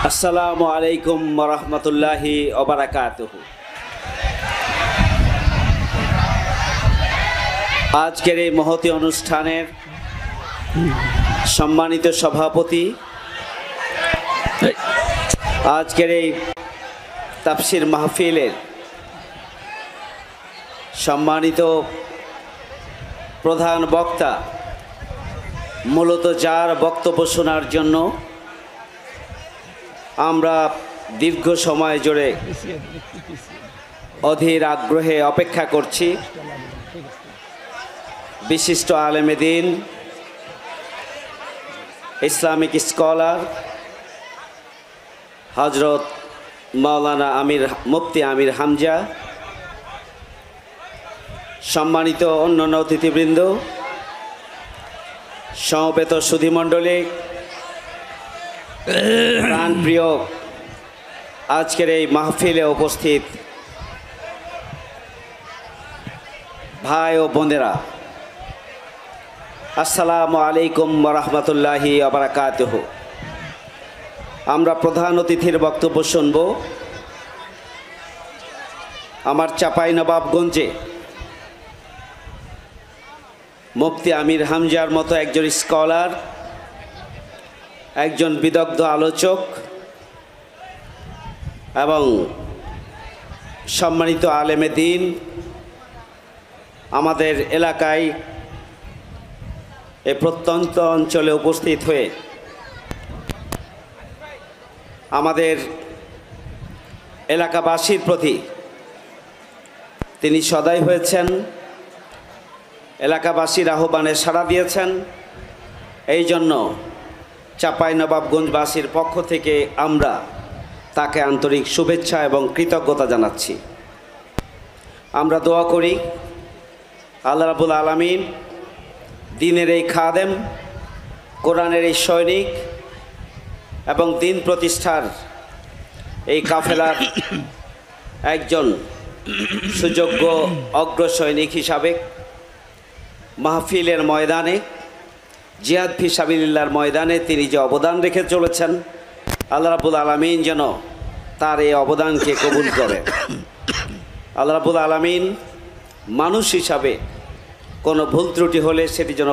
আসসালামু আলাইকুম ওয়া রাহমাতুল্লাহি ওয়া বারাকাতুহু। আজকের এই মহতী অনুষ্ঠানের সম্মানিত সভাপতি, আজকের এই তাফসির মাহফিলের সম্মানিত প্রধান বক্তা, মূলত যার বক্তব্য শোনার জন্য আমরা দীর্ঘ সময় জুড়ে অধীর আগ্রহে অপেক্ষা করছি, বিশিষ্ট আলেমে দ্বীন, ইসলামিক স্কলার হজরত মাওলানা মুফতি আমির হামজা, সম্মানিত অন্যান্য অতিথিবৃন্দ, সমবেত সুধীমণ্ডলী, প্রাণপ্রিয় আজকের এই মাহফিলে উপস্থিত ভাই ও বোনেরা, আসসালামু আলাইকুম ওয়া রাহমাতুল্লাহি ওয়া বারাকাতুহু। আমরা প্রধান অতিথির বক্তব্য শুনব। আমার চাঁপাইনবাবগঞ্জে মুফতি আমির হামজার মতো একজন স্কলার, একজন বিদগ্ধ আলোচক এবং সম্মানিত আলেমে দ্বীন আমাদের এলাকায় এই প্রত্যন্ত অঞ্চলে উপস্থিত হয়ে আমাদের এলাকাবাসীর প্রতি তিনি সদয় হয়েছেন, এলাকাবাসীর আহ্বানে সাড়া দিয়েছেন। এই জন্য চাঁপাইনবাবগঞ্জবাসীর পক্ষ থেকে আমরা তাকে আন্তরিক শুভেচ্ছা এবং কৃতজ্ঞতা জানাচ্ছি। আমরা দোয়া করি আল্লাহ রাব্বুল আলামিন দ্বীনের এই খাদেম, কোরআনের এই সৈনিক এবং দ্বীন প্রতিষ্ঠার এই কাফেলার একজন সুযোগ্য অগ্রসৈনিক হিসাবে মাহফিলের ময়দানে, জিহাদ ফি সাবিলিল্লাহর ময়দানে তিনি যে অবদান রেখে চলেছেন, আল্লাহ রাব্বুল আলামিন যেন তার এই অবদানকে কবুল করে। আল্লাহ রাব্বুল আলামিন মানুষ হিসাবে কোনো ভুল ত্রুটি হলে সেটি যেন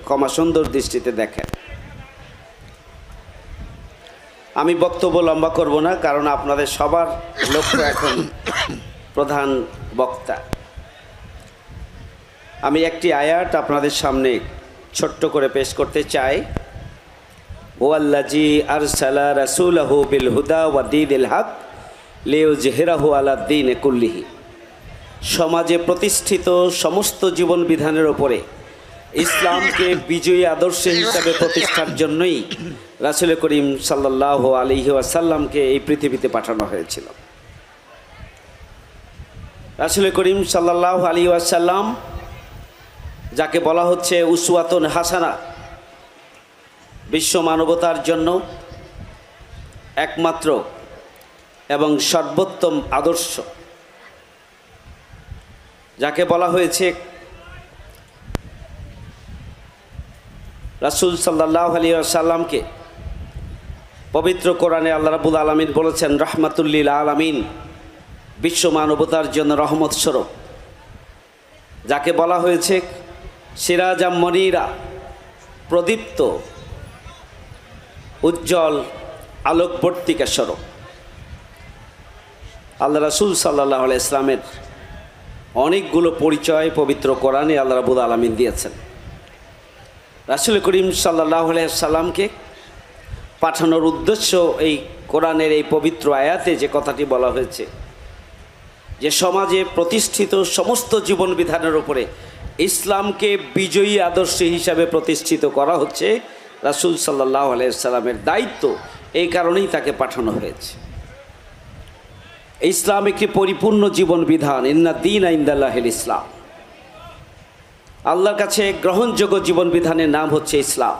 ক্ষমা সুন্দর দৃষ্টিতে দেখেন। আমি বক্তব্য লম্বা করব না, কারণ আপনাদের সবার লক্ষ্য এখন প্রধান বক্তা। আমি একটি আয়াত আপনাদের সামনে ছোট্ট করে পেশ করতে চাই। ওয়াল্লাযী আরসালা রাসূলাহু বিল হুদা ওয়া দীনিল হক লিইয়ুযহিরাহু আলাদ দীনি কুল্লিহি। সমাজে প্রতিষ্ঠিত সমস্ত জীবন বিধানের ওপরে ইসলামকে বিজয়ী আদর্শ হিসাবে প্রতিষ্ঠার জন্যই রাসূল করিম সাল্লাল্লাহু আলাইহি ওয়াসাল্লামকে এই পৃথিবীতে পাঠানো হয়েছিল। রাসূল করিম সাল্লাল্লাহু আলাইহি ওয়াসাল্লাম, যাকে বলা হচ্ছে উসওয়াতুন হাসানা, বিশ্ব মানবতার জন্য একমাত্র এবং সর্বোত্তম আদর্শ, যাকে বলা হয়েছে রাসূল সাল্লাল্লাহু আলাইহি ওয়াসাল্লামকে পবিত্র কোরআনে আল্লাহ রাব্বুল আলামিন বলেছেন রাহমাতুল লিল আলামিন, বিশ্ব মানবতার জন্য রহমত স্বরূপ, যাকে বলা হয়েছে সিরাজাম মনিরা, প্রদীপ্ত উজ্জ্বল আলোকবর্তিকা স্বরূপ। আল্লাহ রাসূল সাল্লাল্লাহু আলাইহি ইসলামের অনেকগুলো পরিচয় পবিত্র কোরআনে আল্লাহ রাব্বুল আলামিন দিয়েছেন। রাসূল করিম সাল্লাল্লাহু আলাইহি সাল্লামকে পাঠানোর উদ্দেশ্য এই কোরআনের এই পবিত্র আয়াতে যে কথাটি বলা হয়েছে, যে সমাজে প্রতিষ্ঠিত সমস্ত জীবন বিধানের উপরে ইসলামকে বিজয়ী আদর্শ হিসাবে প্রতিষ্ঠিত করা হচ্ছে রাসূল সাল্লাল্লাহু আলাইহি সাল্লামের দায়িত্ব। এই কারণেই তাকে পাঠানো হয়েছে। ইসলাম একটি পরিপূর্ণ জীবন বিধান। ইন্না দীনা ইনদাল্লাহিল ইসলাম। আল্লাহর কাছে গ্রহণযোগ্য জীবন বিধানের নাম হচ্ছে ইসলাম।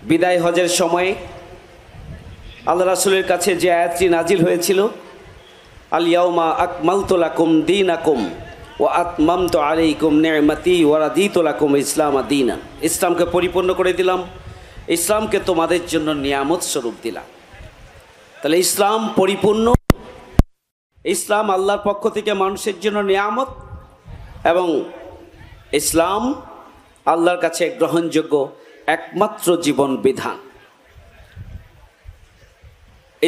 বিদায় হজের সময়ে আল্লাহ রাসূলের কাছে যে আয়াতটি নাজিল হয়েছিল, আল ইয়াউমা আকমালতু লাকুম দীনাকুম ওয়া আতমামতু আলাইকুম নি'মাতি ওয়া রাদিতু লাকুম ইসলামা দীনা, ইসলামকে পরিপূর্ণ করে দিলাম ইসলামকে তোমাদের জন্য নিয়ামত স্বরূপ দিলাম। তাহলে ইসলাম পরিপূর্ণ, ইসলাম আল্লাহর পক্ষ থেকে মানুষের জন্য নিয়ামত, এবং ইসলাম আল্লাহর কাছে গ্রহণযোগ্য একমাত্র জীবন বিধান।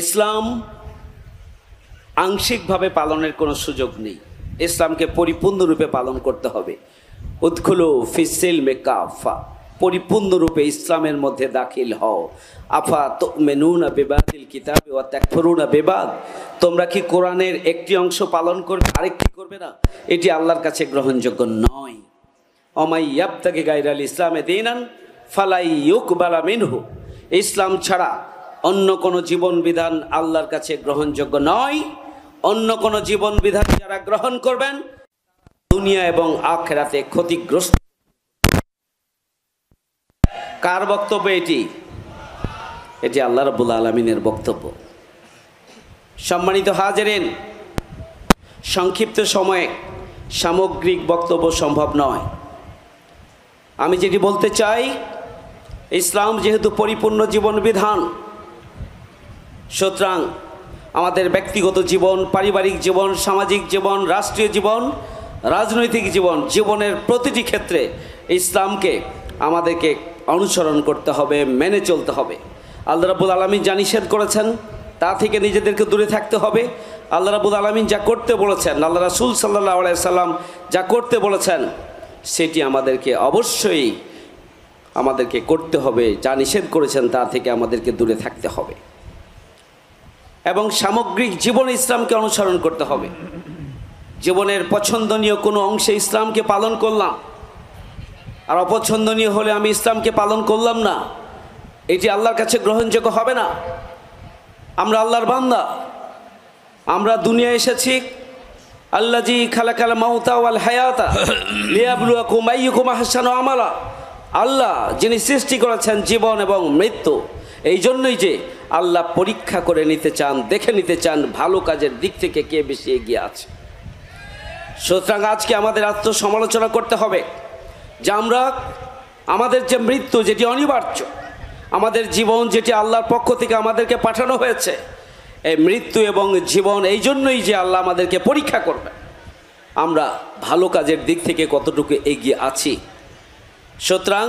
ইসলাম আংশিকভাবে পালনের কোনো সুযোগ নেই, ইসলামকে পরিপূর্ণরূপে পালন করতে হবে। উদখুলু ফিস-সিলমি কাফা, পরিপূর্ণরূপে ইসলামের মধ্যে দাখিল হও। আফা তুমিনুনা বিবাদিল কিতাবি ওয়া তাকফুরুনা বিবাদ, তোমরা কি কোরআনের একটি অংশ পালন করবে, আরেকটি করবে না? এটি আল্লাহর কাছে গ্রহণযোগ্য নয়। ওমাই ইয়াবতাগি গায়রাল ইসলামে দীনান ফালাই ইউকবালা মিনহু, ইসলাম ছাড়া অন্য কোনো জীবন বিধান আল্লাহর কাছে গ্রহণযোগ্য নয়। অন্য কোনো জীবন বিধান যারা গ্রহণ করবেন দুনিয়া এবং আখিরাতে ক্ষতিগ্রস্ত। কার বক্তব্য এটি? এটি আল্লাহ রাব্বুল আলামিনের বক্তব্য। সম্মানিত হাজিরিন, সংক্ষিপ্ত সময়ে সামগ্রিক বক্তব্য সম্ভব নয়। আমি যেটি বলতে চাই, ইসলাম যেহেতু পরিপূর্ণ জীবন বিধান, সুতরাং আমাদের ব্যক্তিগত জীবন, পারিবারিক জীবন, সামাজিক জীবন, রাষ্ট্রীয় জীবন, রাজনৈতিক জীবন, জীবনের প্রতিটি ক্ষেত্রে ইসলামকে আমাদেরকে অনুসরণ করতে হবে, মেনে চলতে হবে। আল্লাহ রাব্বুল আলামিন যা নিষেধ করেছেন তা থেকে নিজেদেরকে দূরে থাকতে হবে। আল্লাহ রাব্বুল আলামিন যা করতে বলেছেন, আল্লাহ রাসূল সাল্লাল্লাহু আলাইহি সাল্লাম যা করতে বলেছেন, সেটি আমাদেরকে অবশ্যই করতে হবে। যা নিষেধ করেছেন তা থেকে আমাদেরকে দূরে থাকতে হবে এবং সামগ্রিক জীবনে ইসলামকে অনুসরণ করতে হবে। জীবনের পছন্দনীয় কোনো অংশে ইসলামকে পালন করলাম, আর অপছন্দনীয় হলে আমি ইসলামকে পালন করলাম না, এটি আল্লাহর কাছে গ্রহণযোগ্য হবে না। আমরা আল্লাহর বান্দা, আমরা দুনিয়া এসেছি আল্লাযী খালাকাল মাউতা ওয়াল হায়াতা লিয়াবলুয়াকুম আইয়ুকুম আহসানু আমালা, আল্লাহ যিনি সৃষ্টি করেছেন জীবন এবং মৃত্যু, এই জন্যই যে আল্লাহ পরীক্ষা করে নিতে চান, দেখে নিতে চান ভালো কাজের দিক থেকে কে বেশি এগিয়ে আছে। সুতরাং আজকে আমাদের আত্মসমালোচনা করতে হবে যে আমরা আমাদের যে মৃত্যু, যেটি অনিবার্য, আমাদের জীবন যেটি আল্লাহর পক্ষ থেকে আমাদেরকে পাঠানো হয়েছে, এই মৃত্যু এবং জীবন এই জন্যই যে আল্লাহ আমাদেরকে পরীক্ষা করবে আমরা ভালো কাজের দিক থেকে কতটুকু এগিয়ে আছি। সুতরাং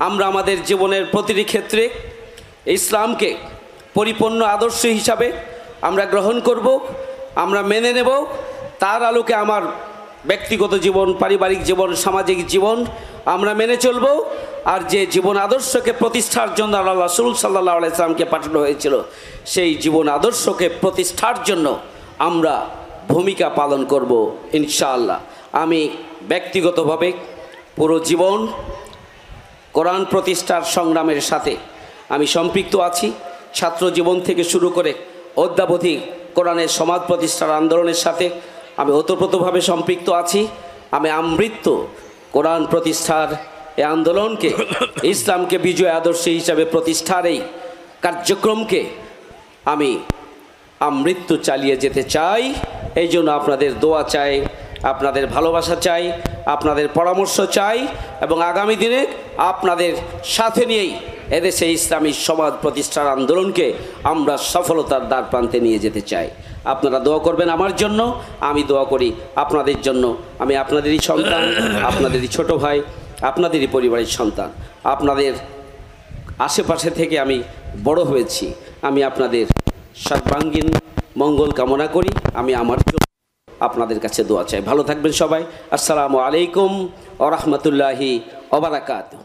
আমরা আমাদের জীবনের প্রতিটি ক্ষেত্রে ইসলামকে পরিপূর্ণ আদর্শ হিসাবে আমরা গ্রহণ করব, আমরা মেনে নেব। তার আলোকে আমার ব্যক্তিগত জীবন, পারিবারিক জীবন, সামাজিক জীবন আমরা মেনে চলব। আর যে জীবন আদর্শকে প্রতিষ্ঠার জন্য আল্লাহ রাসূল সাল্লাল্লাহু আলাইহি সাল্লামকে পাঠানো হয়েছিল, সেই জীবন আদর্শকে প্রতিষ্ঠার জন্য আমরা ভূমিকা পালন করব ইনশাআল্লাহ। আমি ব্যক্তিগতভাবে পুরো জীবন কোরআন প্রতিষ্ঠার সংগ্রামের সাথে আমি সম্পৃক্ত আছি। ছাত্র জীবন থেকে শুরু করে অদ্যাবধি কোরআনের সমাজ প্রতিষ্ঠার আন্দোলনের সাথে আমি ওতপ্রোতভাবে সম্পৃক্ত আছি। আমি আমৃত্যু কোরআন প্রতিষ্ঠার এই আন্দোলনকে, ইসলামকে বিজয় আদর্শ হিসাবে প্রতিষ্ঠার এই কার্যক্রমকে আমি আমৃত্যু চালিয়ে যেতে চাই। এই জন্য আপনাদের দোয়া চাই, আপনাদের ভালোবাসা চাই, আপনাদের পরামর্শ চাই, এবং আগামী দিনে আপনাদের সাথে নিয়েই এদেশে ইসলামী সমাজ প্রতিষ্ঠার আন্দোলনকে আমরা সফলতার দ্বার প্রান্তে নিয়ে যেতে চাই। আপনারা দোয়া করবেন আমার জন্য, আমি দোয়া করি আপনাদের জন্য। আমি আপনাদেরই সন্তান, আপনাদেরই ছোট ভাই, আপনাদেরই পরিবারের সন্তান। আপনাদের আশেপাশে থেকে আমি বড় হয়েছি। আমি আপনাদের সর্বাঙ্গীন মঙ্গল কামনা করি। আমি আমার জন্য আপনাদের কাছে দোয়া চাই। ভালো থাকবেন সবাই। আসসালামু আলাইকুম ওয়া রাহমাতুল্লাহি ওয়া বারাকাতুহু।